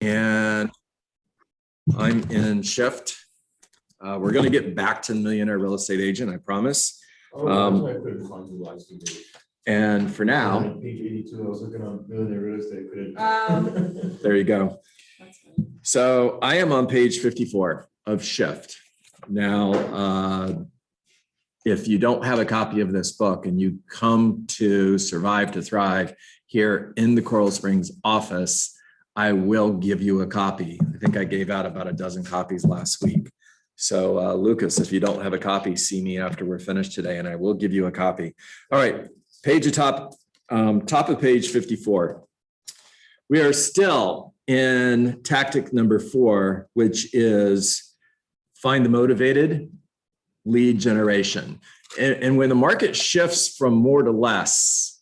and I'm in Shift. We're going to get back to Millionaire Real Estate Agent, I promise. I couldn't find the last two days. And for now, Page 82, I was looking on Millionaire Real Estate, couldn't. there you go. So I am on page 54 of Shift. Now, if you don't have a copy of this book and you come to Survive to Thrive here in the Coral Springs office, I will give you a copy. I think I gave out about a dozen copies last week. So Lucas, if you don't have a copy, see me after we're finished today and I will give you a copy. All right, page top of page 54. We are still in tactic number 4, which is find the motivated lead generation. And when the market shifts from more to less,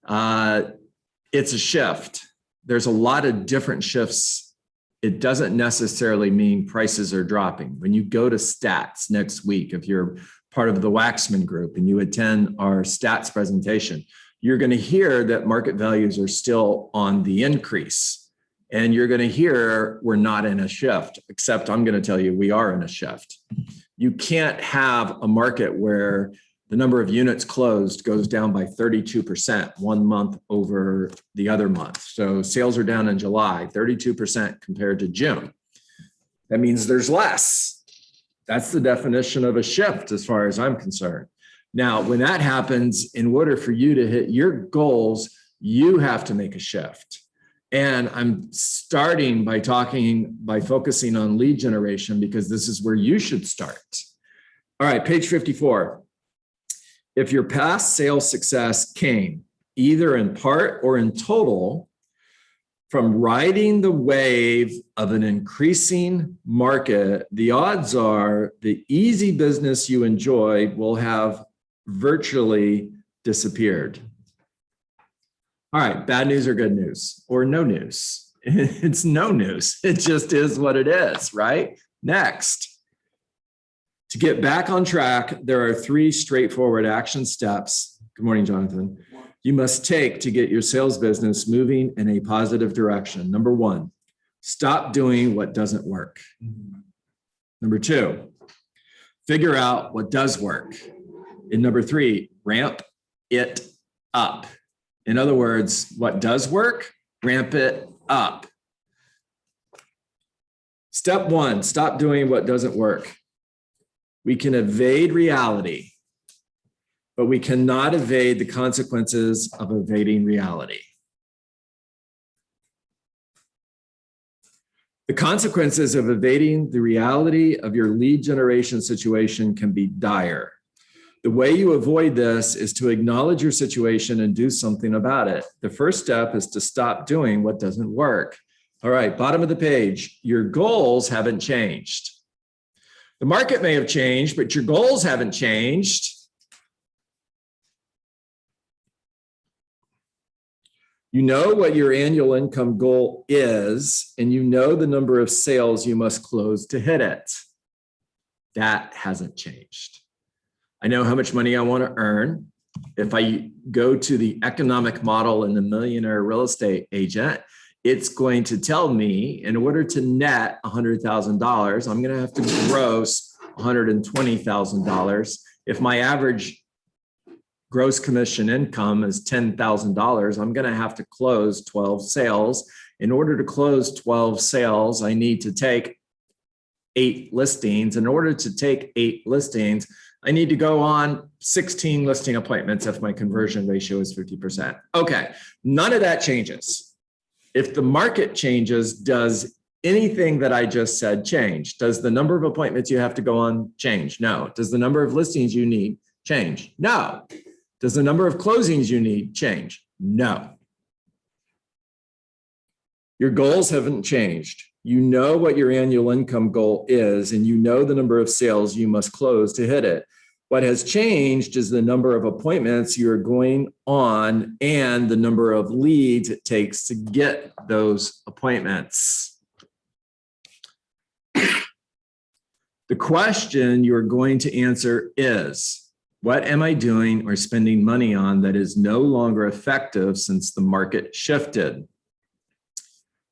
it's a shift. There's a lot of different shifts. It doesn't necessarily mean prices are dropping. When you go to stats next week, if you're part of the Waxman group and you attend our stats presentation, you're going to hear that market values are still on the increase. And you're going to hear we're not in a shift, except I'm going to tell you we are in a shift. You can't have a market where the number of units closed goes down by 32% one month over the other month. So sales are down in July, 32% compared to June. That means there's less. That's the definition of a shift as far as I'm concerned. Now, when that happens, in order for you to hit your goals, you have to make a shift. And I'm starting by focusing on lead generation because this is where you should start. All right, page 54. If your past sales success came either in part or in total from riding the wave of an increasing market, the odds are the easy business you enjoyed will have virtually disappeared. All right, bad news or good news or no news? It's no news. It just is what it is, right? Next. To get back on track, there are 3 straightforward action steps. Good morning, Jonathan. You must take to get your sales business moving in a positive direction. Number 1, stop doing what doesn't work. Number 2, figure out what does work. And number 3, ramp it up. In other words, what does work, ramp it up. Step 1, stop doing what doesn't work. We can evade reality, but we cannot evade the consequences of evading reality. The consequences of evading the reality of your lead generation situation can be dire. The way you avoid this is to acknowledge your situation and do something about it. The first step is to stop doing what doesn't work. All right, bottom of the page, your goals haven't changed. The market may have changed, but your goals haven't changed. You know what your annual income goal is, and you know the number of sales you must close to hit it. That hasn't changed. I know how much money I want to earn. If I go to the economic model in the Millionaire Real Estate Agent, it's going to tell me in order to net $100,000, I'm going to have to gross $120,000. If my average gross commission income is $10,000, I'm going to have to close 12 sales. In order to close 12 sales, I need to take 8 listings. In order to take 8 listings, I need to go on 16 listing appointments if my conversion ratio is 50%. Okay, none of that changes. If the market changes, does anything that I just said change? Does the number of appointments you have to go on change? No. Does the number of listings you need change? No. Does the number of closings you need change? No. Your goals haven't changed. You know what your annual income goal is, and you know the number of sales you must close to hit it. What has changed is the number of appointments you're going on and the number of leads it takes to get those appointments. The question you're going to answer is, what am I doing or spending money on that is no longer effective since the market shifted?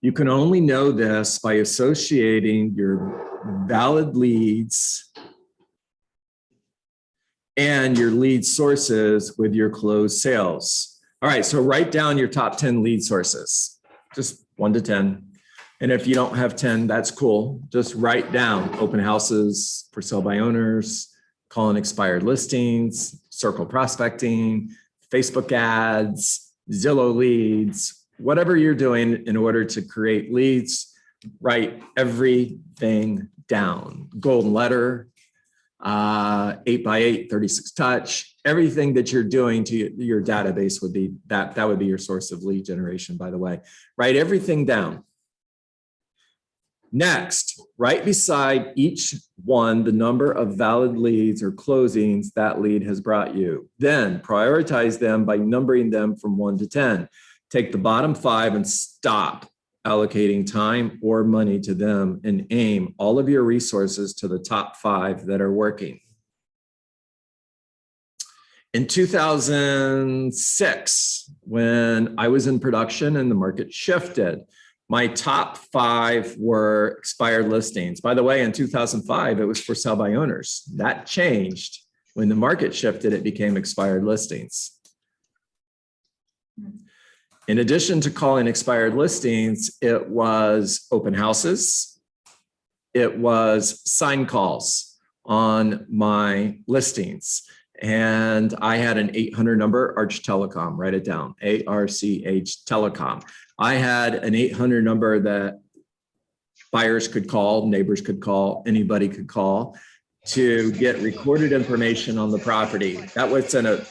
You can only know this by associating your valid leads and your lead sources with your closed sales. All right, so write down your top 10 lead sources, just 1 to 10. And if you don't have 10, that's cool. Just write down open houses, for sale by owners, calling expired listings, circle prospecting, Facebook ads, Zillow leads, whatever you're doing in order to create leads, write everything down. Golden letter, 8x8, 36 touch, everything that you're doing to your database would be that would be your source of lead generation, by the way. Write everything down. Next, right beside each one, the number of valid leads or closings that lead has brought you. Then prioritize them by numbering them from 1 to 10. Take the bottom 5 and stop allocating time or money to them and aim all of your resources to the top 5 that are working. In 2006, when I was in production and the market shifted, my top 5 were expired listings. By the way, in 2005, it was for sale by owners. That changed. When the market shifted, it became expired listings. In addition to calling expired listings, it was open houses. It was sign calls on my listings. And I had an 800 number, Arch Telecom, write it down, ARCH Telecom. I had an 800 number that buyers could call, neighbors could call, anybody could call to get recorded information on the property. That was in a,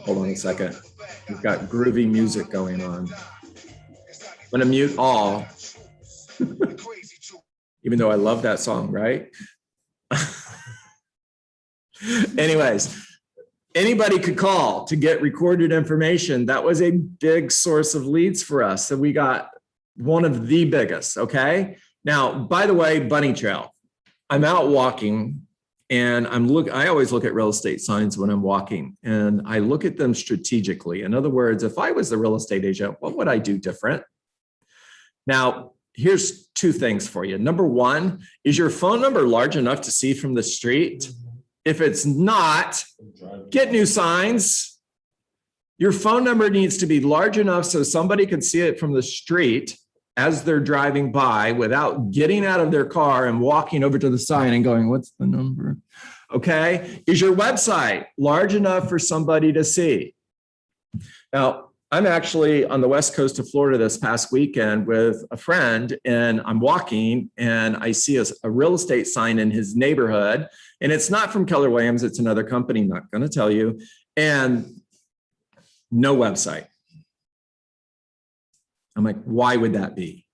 hold on a second. We've got groovy music going on. I'm gonna mute all, even though I love that song, right? Anyways, anybody could call to get recorded information. That was a big source of leads for us. So we got one of the biggest, okay? Now, by the way, bunny trail. I'm out walking and I always look at real estate signs when I'm walking and I look at them strategically. In other words, if I was the real estate agent, what would I do different? Now, here's 2 things for you. Number 1, is your phone number large enough to see from the street? If it's not, get new signs. Your phone number needs to be large enough so somebody can see it from the street as they're driving by without getting out of their car and walking over to the sign and going, what's the number? Okay. Is your website large enough for somebody to see? Now, I'm actually on the west coast of Florida this past weekend with a friend, and I'm walking and I see a real estate sign in his neighborhood. And it's not from Keller Williams, it's another company, not going to tell you, and no website. I'm like, why would that be?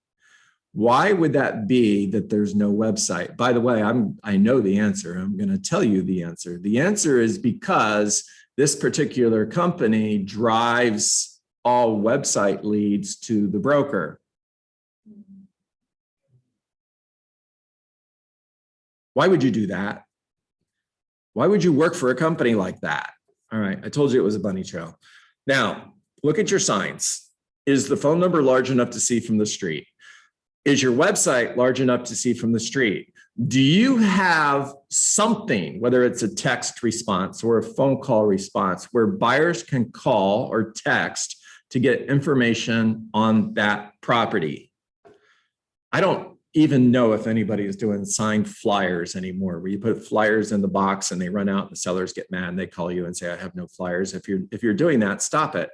Why would that be that there's no website? By the way, I know the answer. I'm going to tell you the answer. The answer is because this particular company drives all website leads to the broker. Why would you do that? Why would you work for a company like that? All right, I told you it was a bunny trail. Now, look at your signs. Is the phone number large enough to see from the street? Is your website large enough to see from the street? Do you have something, whether it's a text response or a phone call response, where buyers can call or text to get information on that property? I don't even know if anybody is doing signed flyers anymore, where you put flyers in the box and they run out and the sellers get mad and they call you and say, I have no flyers. If you're doing that, stop it.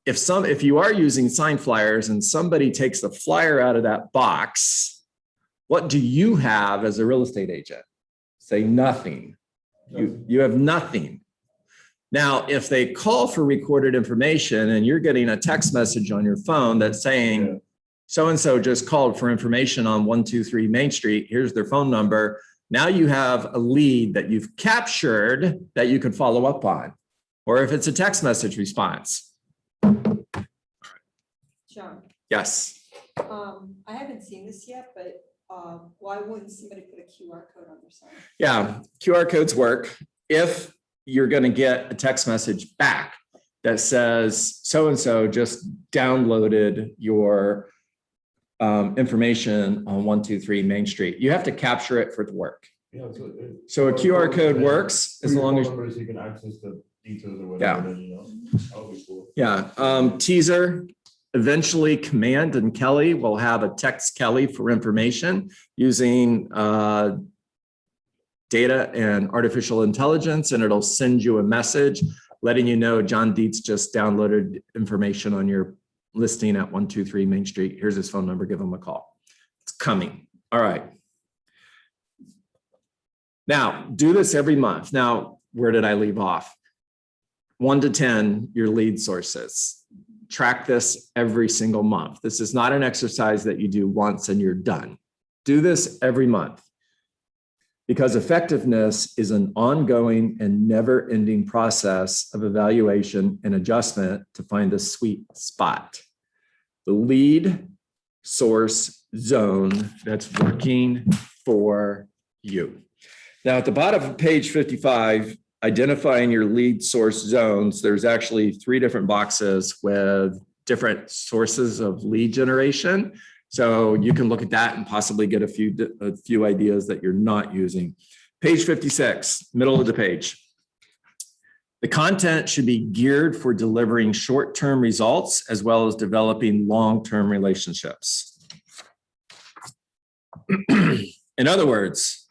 If you are using signed flyers and somebody takes the flyer out of that box, what do you have as a real estate agent? Say nothing. You have nothing. Now, if they call for recorded information and you're getting a text message on your phone that's saying, so-and-so just called for information on 123 Main Street, here's their phone number. Now you have a lead that you've captured that you can follow up on. Or if it's a text message response. John, Yes. I haven't seen this yet, but why wouldn't somebody put a QR code on their sign? Yeah, QR codes work if you're going to get a text message back. that says so-and-so just downloaded your information on 123 Main Street. You have to capture it for it to work. Yeah, So a QR code works as long as, numbers, you can access the details or Yeah. whatever, then, you know, that would be cool. yeah. Teaser, eventually Command and Kelly will have a text Kelly for information using data and artificial intelligence, and it'll send you a message letting you know John Dietz just downloaded information on your listing at 123 Main Street. Here's his phone number. Give him a call. It's coming. All right. Now, do this every month. Now, where did I leave off? 1 to 10, your lead sources. Track this every single month. This is not an exercise that you do once and you're done. Do this every month, because effectiveness is an ongoing and never-ending process of evaluation and adjustment to find the sweet spot, the lead source zone that's working for you. Now, at the bottom of page 55, identifying your lead source zones, there's actually 3 different boxes with different sources of lead generation. So you can look at that and possibly get a few ideas that you're not using. Page 56, middle of the page. The content should be geared for delivering short-term results as well as developing long-term relationships. In other words,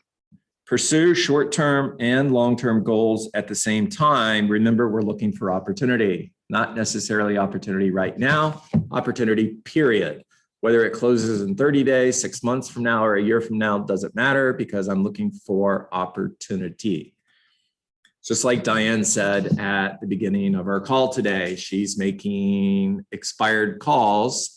pursue short-term and long-term goals at the same time. Remember, we're looking for opportunity, not necessarily opportunity right now, opportunity period. Whether it closes in 30 days, 6 months from now, or a year from now, doesn't matter, because I'm looking for opportunity. Just like Diane said at the beginning of our call today, she's making expired calls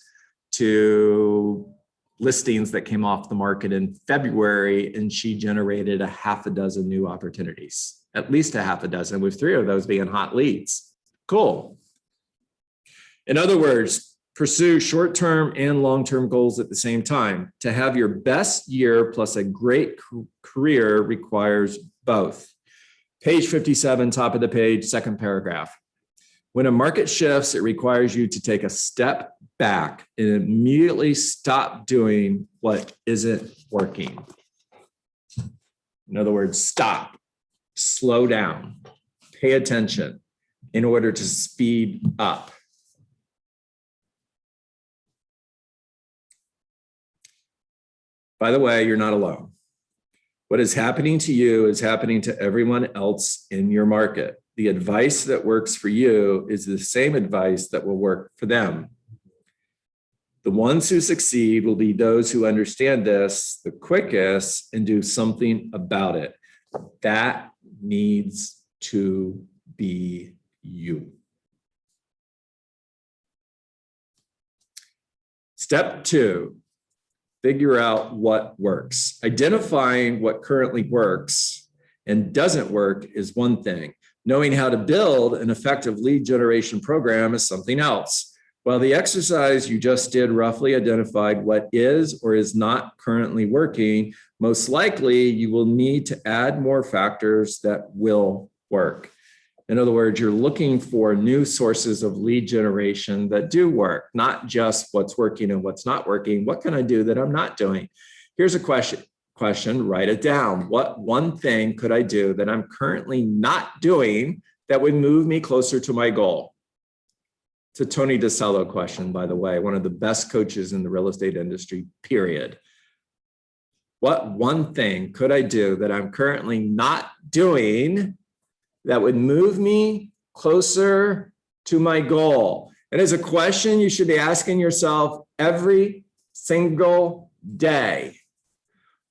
to listings that came off the market in February, and she generated a half a dozen new opportunities, at least a half a dozen, with 3 of those being hot leads. Cool. In other words, pursue short-term and long-term goals at the same time. To have your best year plus a great career requires both. Page 57, top of the page, second paragraph. When a market shifts, it requires you to take a step back and immediately stop doing what isn't working. In other words, stop, slow down, pay attention in order to speed up. By the way, you're not alone. What is happening to you is happening to everyone else in your market. The advice that works for you is the same advice that will work for them. The ones who succeed will be those who understand this the quickest and do something about it. That needs to be you. Step 2. Figure out what works. Identifying what currently works and doesn't work is one thing. Knowing how to build an effective lead generation program is something else. While the exercise you just did roughly identified what is or is not currently working, most likely you will need to add more factors that will work. In other words, you're looking for new sources of lead generation that do work, not just what's working and what's not working. What can I do that I'm not doing? Here's a question, write it down. What one thing could I do that I'm currently not doing that would move me closer to my goal? It's a Tony DeCello question, by the way, one of the best coaches in the real estate industry, period. What one thing could I do that I'm currently not doing that would move me closer to my goal? It is a question you should be asking yourself every single day.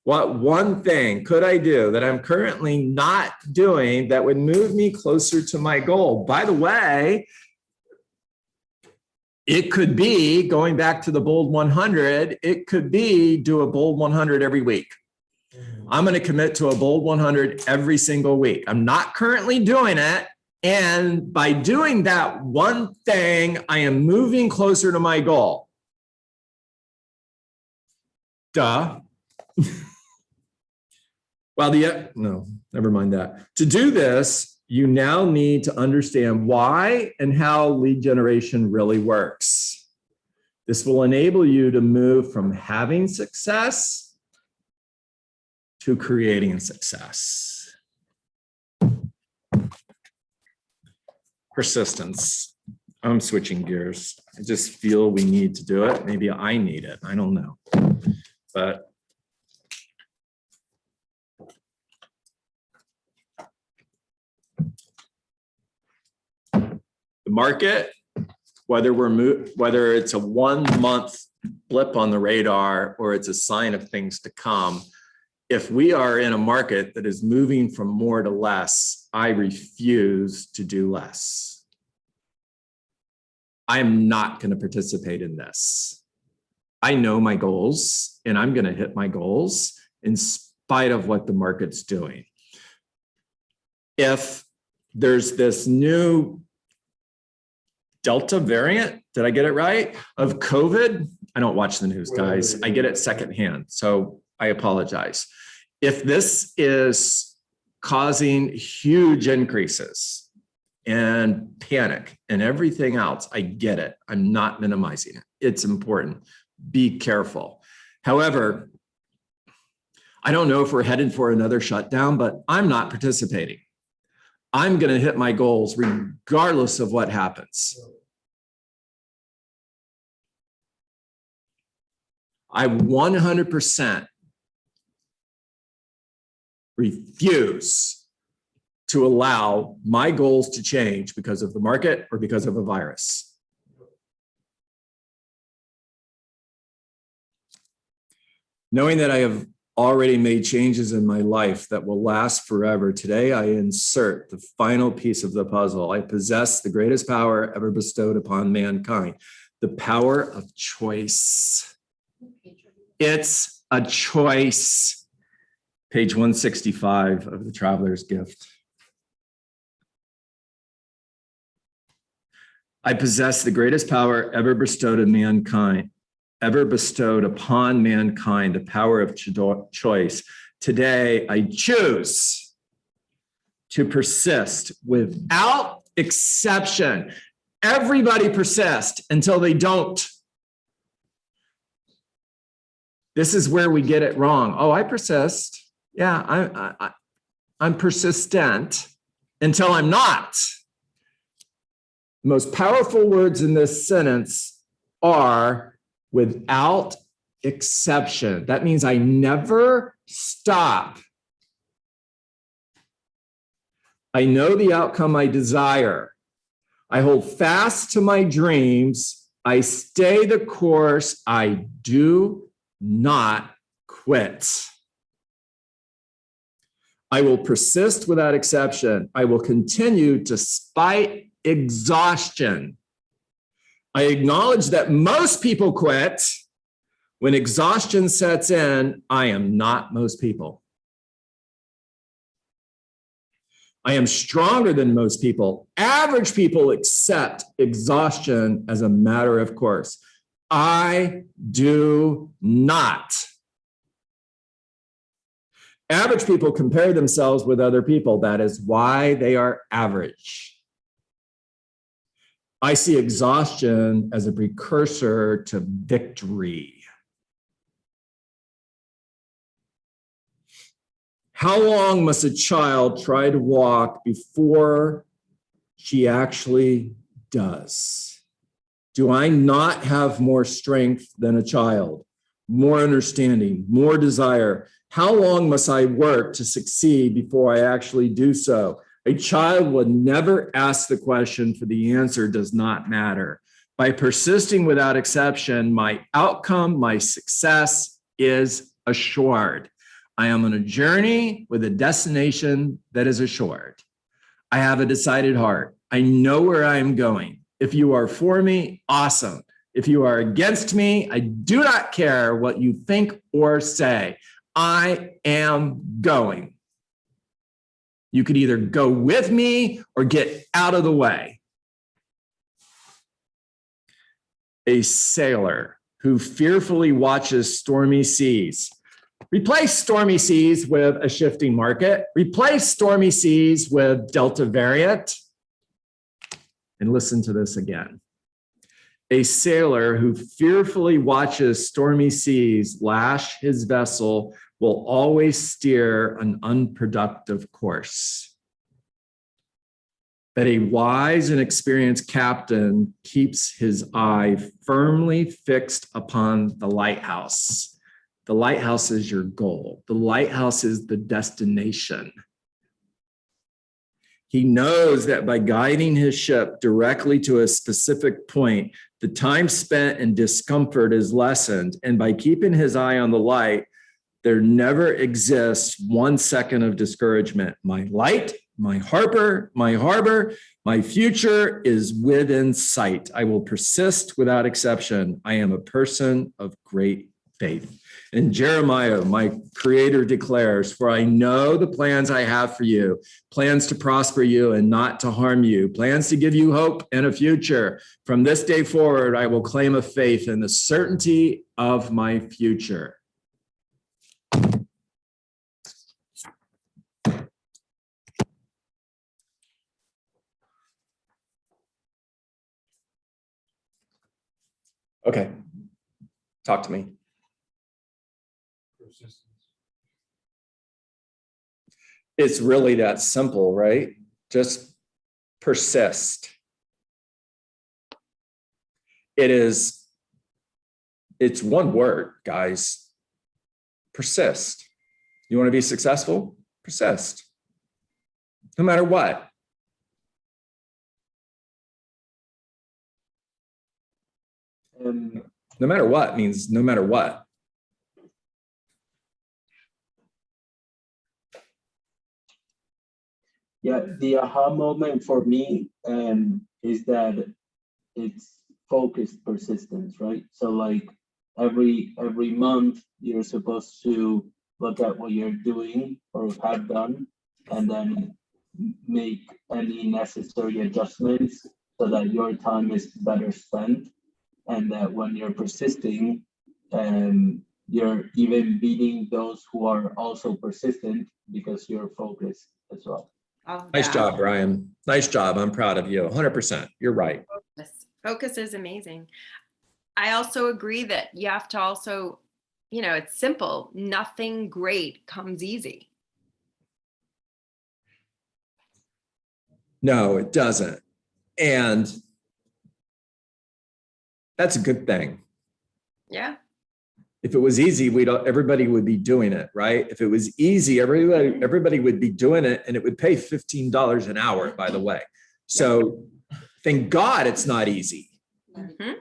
What one thing could I do that I'm currently not doing that would move me closer to my goal? By the way, it could be, going back to the Bold 100, it could be do a Bold 100 every week. I'm going to commit to a Bold 100 every single week. I'm not currently doing it. And by doing that one thing, I am moving closer to my goal. Duh. Well, no, never mind that. To do this, you now need to understand why and how lead generation really works. This will enable you to move from having success to creating success. Persistence. I'm switching gears. I just feel we need to do it. Maybe I need it. I don't know. But the market, whether it's a 1 month blip on the radar or it's a sign of things to come, if we are in a market that is moving from more to less, I refuse to do less. I'm not going to participate in this. I know my goals and I'm going to hit my goals in spite of what the market's doing. If there's this new Delta variant, did I get it right, of COVID? I don't watch the news, guys. I get it secondhand, so I apologize. If this is causing huge increases and panic and everything else, I get it. I'm not minimizing it. It's important. Be careful. However, I don't know if we're headed for another shutdown, but I'm not participating. I'm going to hit my goals regardless of what happens. I 100% refuse to allow my goals to change because of the market or because of a virus. Knowing that I have already made changes in my life that will last forever, today I insert the final piece of the puzzle. I possess the greatest power ever bestowed upon mankind, the power of choice. It's a choice. Page 165 of the Traveler's Gift. I possess the greatest power ever bestowed on mankind, the power of choice. Today, I choose to persist without exception. Everybody persist until they don't. This is where we get it wrong. Oh, I persist. Yeah, I'm persistent until I'm not. The most powerful words in this sentence are without exception. That means I never stop. I know the outcome I desire. I hold fast to my dreams. I stay the course. I do not quit. I will persist without exception. I will continue despite exhaustion. I acknowledge that most people quit. When exhaustion sets in, I am not most people. I am stronger than most people. Average people accept exhaustion as a matter of course. I do not. Average people compare themselves with other people. That is why they are average. I see exhaustion as a precursor to victory. How long must a child try to walk before she actually does? Do I not have more strength than a child, more understanding, more desire? How long must I work to succeed before I actually do so? A child would never ask the question, for the answer does not matter. By persisting without exception, my outcome, my success is assured. I am on a journey with a destination that is assured. I have a decided heart. I know where I am going. If you are for me, awesome. If you are against me, I do not care what you think or say. I am going. You could either go with me or get out of the way. A sailor who fearfully watches stormy seas Replace stormy seas with a shifting market. Replace stormy seas with Delta variant. And listen to this again. A sailor who fearfully watches stormy seas lash his vessel will always steer an unproductive course. But a wise and experienced captain keeps his eye firmly fixed upon the lighthouse. The lighthouse is your goal. The lighthouse is the destination. He knows that by guiding his ship directly to a specific point, the time spent in discomfort is lessened. And by keeping his eye on the light, there never exists 1 second of discouragement. My light, my harbor, my future is within sight. I will persist without exception. I am a person of great faith. And Jeremiah, my creator, declares, for I know the plans I have for you, plans to prosper you and not to harm you, plans to give you hope and a future. From this day forward, I will claim a faith in the certainty of my future. Okay, talk to me. It's really that simple, right? Just persist. It's one word, guys. Persist. You want to be successful? Persist. No matter what. No matter what means no matter what. Yeah, the aha moment for me is that it's focused persistence, right? So like every month you're supposed to look at what you're doing or have done and then make any necessary adjustments so that your time is better spent, and that when you're persisting, you're even beating those who are also persistent because you're focused as well. Nice job, Brian. Nice job. I'm proud of you. 100%. You're right. Focus is amazing. I also agree that you have to also, it's simple. Nothing great comes easy. No, it doesn't. And that's a good thing. Yeah. If it was easy, everybody would be doing it, right? If it was easy, everybody would be doing it, and it would pay $15 an hour, by the way. So thank God it's not easy. Mm-hmm.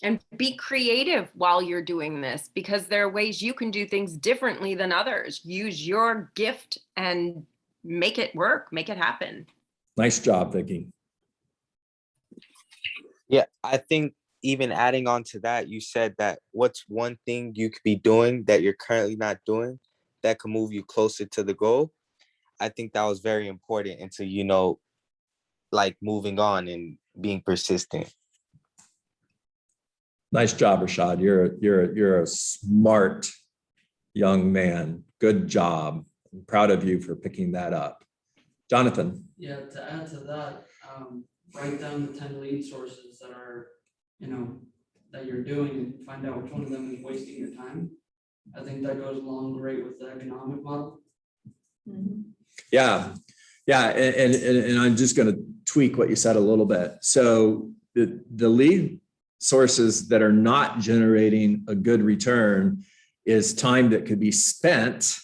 And be creative while you're doing this, because there are ways you can do things differently than others. Use your gift and make it work, make it happen. Nice job, Vicki. Yeah, I think even adding on to that, you said that what's one thing you could be doing that you're currently not doing that could move you closer to the goal. I think that was very important into, like moving on and being persistent. Nice job, Rashad. You're a smart young man. Good job. I'm proud of you for picking that up. Jonathan. Yeah, to add to that, write down the 10 lead sources that are, that you're doing and find out which one of them is wasting your time. I think that goes along great with the economic model. Mhm. Yeah. And I'm just going to tweak what you said a little bit. So the lead sources that are not generating a good return is time that could be spent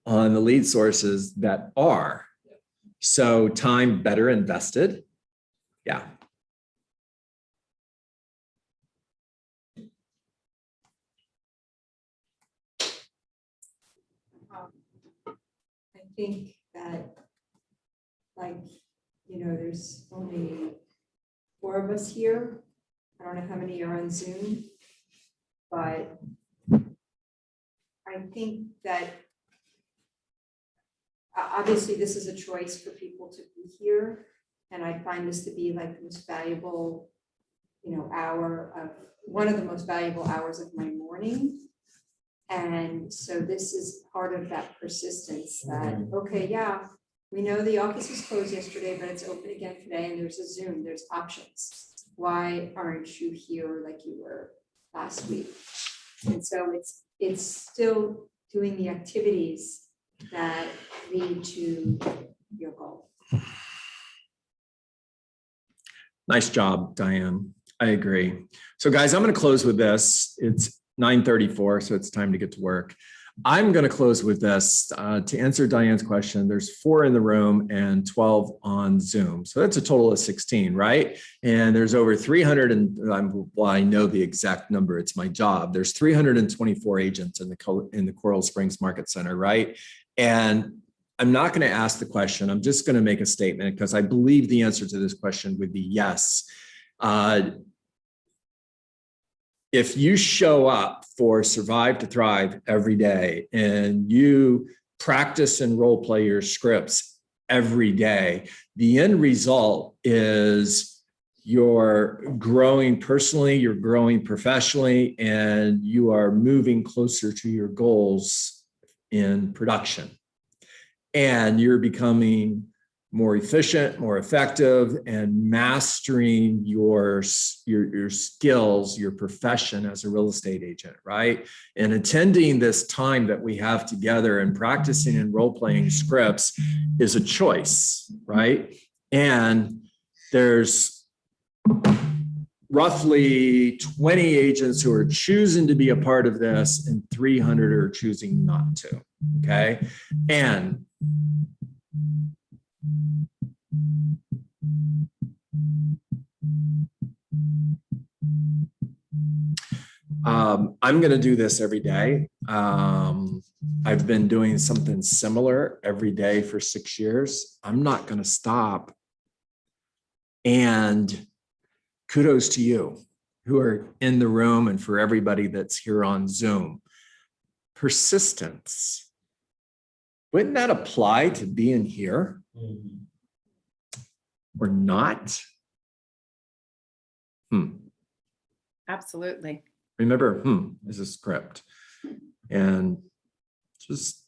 on the lead sources that are. So time better invested. Yeah. I think that, there's only 4 of us here. I don't know how many are on Zoom, but I think that obviously this is a choice for people to be here. And I find this to be like the most valuable, one of the most valuable hours of my morning. And so this is part of that persistence that, okay, yeah, we know the office was closed yesterday, but it's open again today and there's a Zoom, there's options. Why aren't you here like you were last week? And so it's still doing the activities that lead to your goal. Nice job, Diane. I agree. So guys, I'm going to close with this. It's 9:34, so it's time to get to work. I'm going to close with this. To answer Diane's question, there's 4 in the room and 12 on Zoom. So that's a total of 16, right? And there's over 300, and well, I know the exact number. It's my job. There's 324 agents in the Coral Springs Market Center, right? And I'm not going to ask the question. I'm just going to make a statement because I believe the answer to this question would be yes. If you show up for Survive to Thrive every day and you practice and role play your scripts every day, the end result is you're growing personally, you're growing professionally, and you are moving closer to your goals in production. And you're becoming more efficient, more effective, and mastering your skills, your profession as a real estate agent, right? And attending this time that we have together and practicing and role-playing scripts is a choice, right? And there's roughly 20 agents who are choosing to be a part of this and 300 are choosing not to, okay? And I'm going to do this every day. I've been doing something similar every day for 6 years. I'm not going to stop. And kudos to you who are in the room and for everybody that's here on Zoom. Persistence. Wouldn't that apply to being here? Or not? Absolutely. Remember, is a script. And just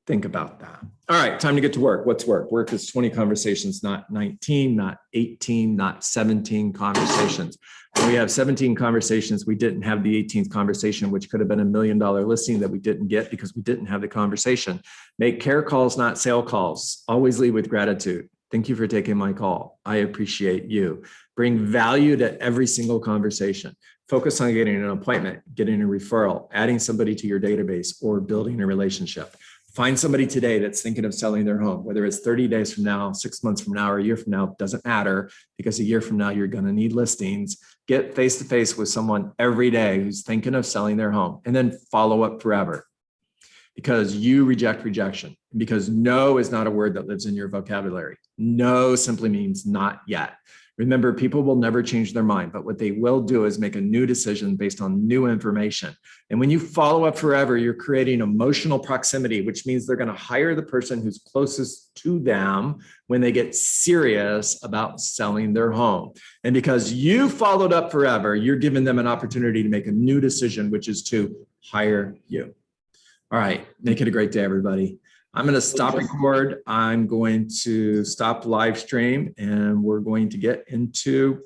think about that. All right, time to get to work. What's work? Work is 20 conversations, not 19, not 18, not 17 conversations. When we have 17 conversations, we didn't have the 18th conversation, which could have been $1 million listing that we didn't get because we didn't have the conversation. Make care calls, not sale calls. Always lead with gratitude. Thank you for taking my call. I appreciate you. Bring value to every single conversation. Focus on getting an appointment, getting a referral, adding somebody to your database, or building a relationship. Find somebody today that's thinking of selling their home, whether it's 30 days from now, 6 months from now, or a year from now, doesn't matter, because a year from now, you're going to need listings. Get face-to-face with someone every day who's thinking of selling their home, and then follow up forever. Because you reject rejection, because no is not a word that lives in your vocabulary. No simply means not yet. Remember, people will never change their mind, but what they will do is make a new decision based on new information. And when you follow up forever, you're creating emotional proximity, which means they're going to hire the person who's closest to them when they get serious about selling their home. And because you followed up forever, you're giving them an opportunity to make a new decision, which is to hire you. All right, make it a great day, everybody. I'm going to stop record. I'm going to stop live stream, and we're going to get into